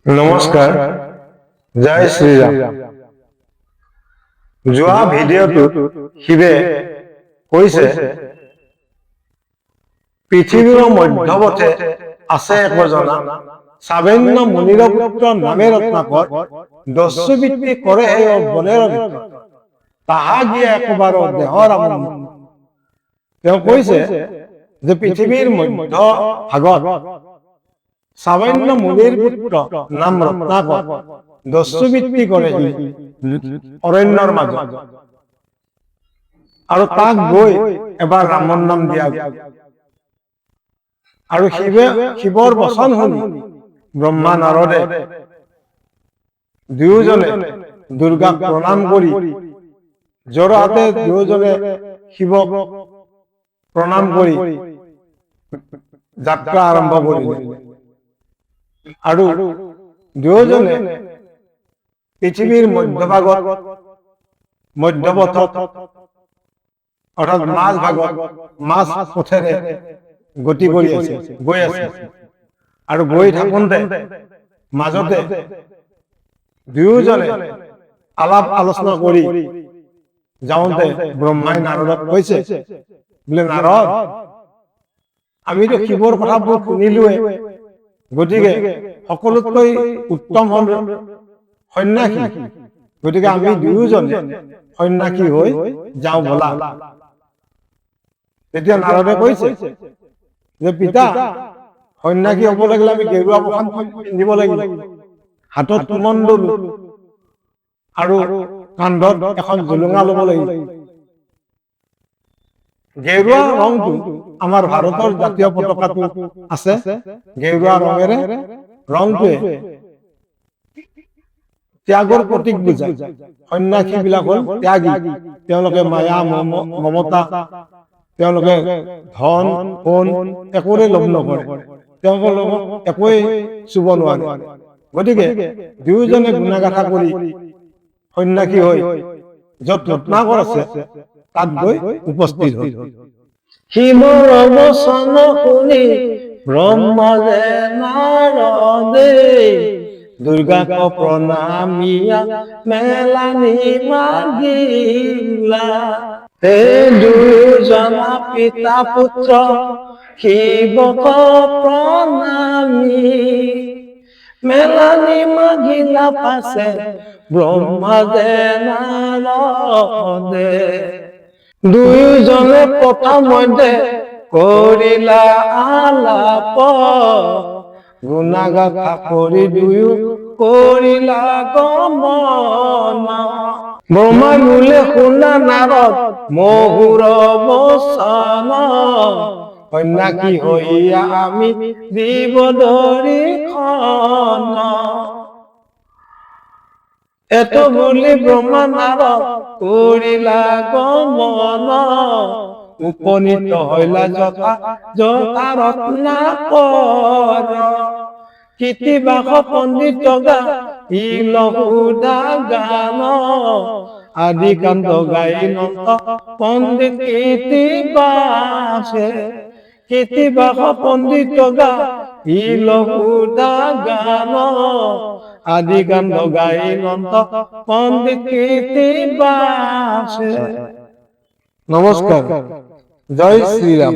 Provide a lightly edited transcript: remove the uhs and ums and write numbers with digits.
নমস্কাৰ, জয় শ্ৰীৰাম। যোৱা ভিডিঅ'টোত শিৱে কৈছে পৃথিৱীৰ মধ্যৱৰ্তে আছে একজনা সাবেন্য মুনিৰ পুত্ৰ নামে ৰত্নাকৰ দস্যুবৃত্তি কৰে বনেৰ তাহা গিয়ে একবাৰ দেহৰ আমনি। তেওঁ কৈছে যে পৃথিৱীৰ মধ্য ভাগত সামান্য মুনিৰ পুত্ৰ নাম ৰত্নাকৰ দস্যুবৃত্তি কৰে অৰণ্যৰ মাজত, আৰু তাক গৈ এবাৰ ৰামৰ নাম দিয়া। আৰু শিৱৰ বচন শুনি ব্ৰহ্মা নাৰদে দুয়োজনে দুৰ্গাক প্ৰণাম কৰি জোৰহাতে দুয়োজনে শিৱক প্ৰণাম কৰি যাত্ৰা আৰম্ভ কৰিলে। আৰু দুয়োজনে পৃথিৱীৰ মধ্যভাগত মধ্যপথত অৰ্থাৎ মাজ ভাগত মাজ পথেৰে গতি কৰি গৈ আছে। আৰু গৈ থাকোঁতে মাজতে দুয়োজনে আলাপ আলোচনা কৰি যাওঁতে ব্ৰহ্মাই নাৰদক কৈছে, বোলে নাৰদ, আমিতো শিৱৰ কথাবোৰ শুনিলোৱে, গতিকে সকলোতকৈ উত্তম হল সন্যাসী, গতিকে আমি দুয়োজনে সন্যাসী হৈ যাওঁ বলা। তেতিয়া নাৰদে কৈছে যে পিতা, সন্যাসী হব লাগিলে আমি গেৰুৱা বসন পিন্ধিব লাগিব, হাতত কুমণ্ডল আৰু কান্ধত এখন জোলোঙা লব লাগিব। গেৰুৱা ৰংটো আমাৰ ভাৰতৰ জাতীয় পতাকাটো আছে। গেৰুৱা ৰঙেৰে ৰংটোৱে ত্যাগৰ প্ৰতীক বুজায়। সন্যাসী বিলাক হল ত্যাগী, তেওঁলোকে মায়া মমতা, তেওঁলোকে ধন সোণ একোৰে লোভ নকৰে, তেওঁলোকক একোৱে চুব নোৱাৰে। গতিকে দুয়োজনে গুণাগাথা কৰি সন্যাসী হৈ যত ৰত্নাকৰ আছে তাত গৈ উপস্থিত হল। শিৱৰ বচন শুনি ব্ৰহ্মাৰে নাৰদে দুৰ্গাক প্ৰণামিয়া মেলানি মাগিলা। তে দুজনা পিতা পুত্ৰ শিৱক প্ৰণামী মেলানি মাগিলা পাছে ব্ৰহ্মাৰে নাৰদে। দুয়োজনে প্ৰথমতে কৰিলা আলাপ, গুণাগাথা কৰি দুয়ো কৰিলা গমন। ব্ৰহ্মাই বোলে শুনা নাৰদ মহুৰ বচন, সন্যাসী হৈয়া আমি দিব দৰিখন। এত বুলি ব্ৰহ্মা নাৰদ কৰিলা গমন, উপনীত হইলা যথা যথা ৰত্নাকৰ। কৃতিবাস পণ্ডিত গা ইলহুদা গান, আদি কাণ্ড গাই নন্দ পণ্ডিত কৃতিবাসে। কৃতিবাস পণ্ডিত গা ইলহুদা গান, আদি কাণ্ড গাই নন্দ পণ্ডিত কৃতিবাসে। নমস্কাৰ, জয় শ্ৰীৰাম।